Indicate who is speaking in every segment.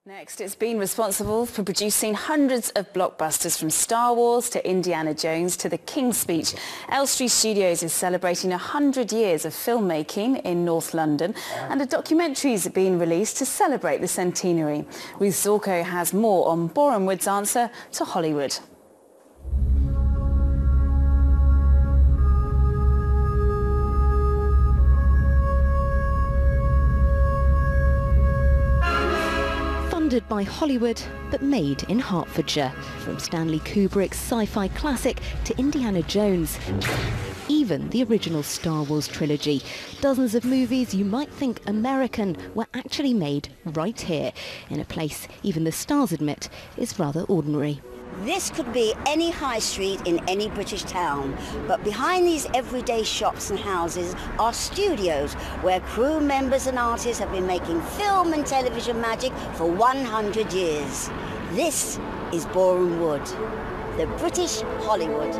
Speaker 1: Next, it's been responsible for producing hundreds of blockbusters from Star Wars to Indiana Jones to The King's Speech. Elstree Studios is celebrating 100 years of filmmaking in North London, and a documentary is being released to celebrate the centenary. Ruth Zorko has more on Boreham Wood's answer to Hollywood.
Speaker 2: Funded by Hollywood, but made in Hertfordshire. From Stanley Kubrick's sci-fi classic to Indiana Jones, even the original Star Wars trilogy. Dozens of movies you might think American were actually made right here, in a place even the stars admit is rather ordinary.
Speaker 3: This could be any high street in any British town, but behind these everyday shops and houses are studios where crew members and artists have been making film and television magic for 100 years. This is Boreham Wood, the British Hollywood.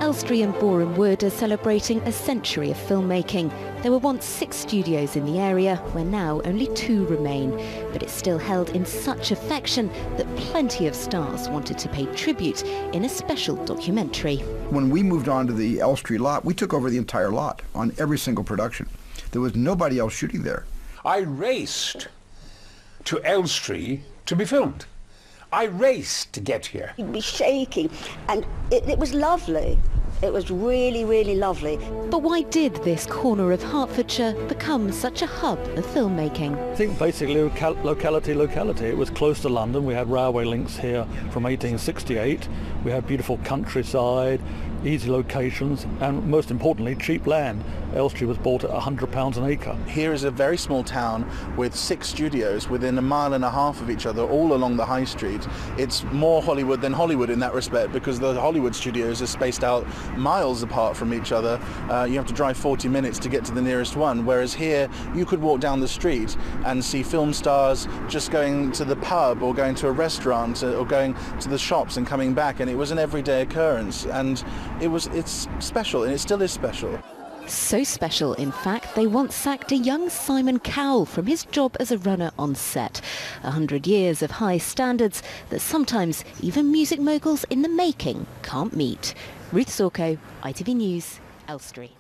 Speaker 2: Elstree and Boreham Wood are celebrating a century of filmmaking. There were once 6 studios in the area, where now only 2 remain. But it's still held in such affection that plenty of stars wanted to pay tribute in a special documentary.
Speaker 4: When we moved on to the Elstree lot, we took over the entire lot on every single production. There was nobody else shooting there.
Speaker 5: I raced to Elstree to be filmed. I raced to get here.
Speaker 3: You'd be shaking, and it was lovely. It was really, really lovely.
Speaker 2: But why did this corner of Hertfordshire become such a hub of filmmaking?
Speaker 6: I think basically locality. It was close to London. We had railway links here from 1868. We had beautiful countryside, easy locations, and most importantly, cheap land. Elstree was bought at £100 an acre.
Speaker 7: Here is a very small town with 6 studios within a mile and a half of each other, all along the high street. It's more Hollywood than Hollywood in that respect, because the Hollywood studios are spaced out miles apart from each other. You have to drive 40 minutes to get to the nearest one, whereas here you could walk down the street and see film stars just going to the pub or going to a restaurant or going to the shops and coming back, and it was an everyday occurrence, and it's special, and it still is special.
Speaker 2: So special, in fact, they once sacked a young Simon Cowell from his job as a runner on set. 100 years of high standards that sometimes even music moguls in the making can't meet. Ruth Zorko, ITV News, Elstree.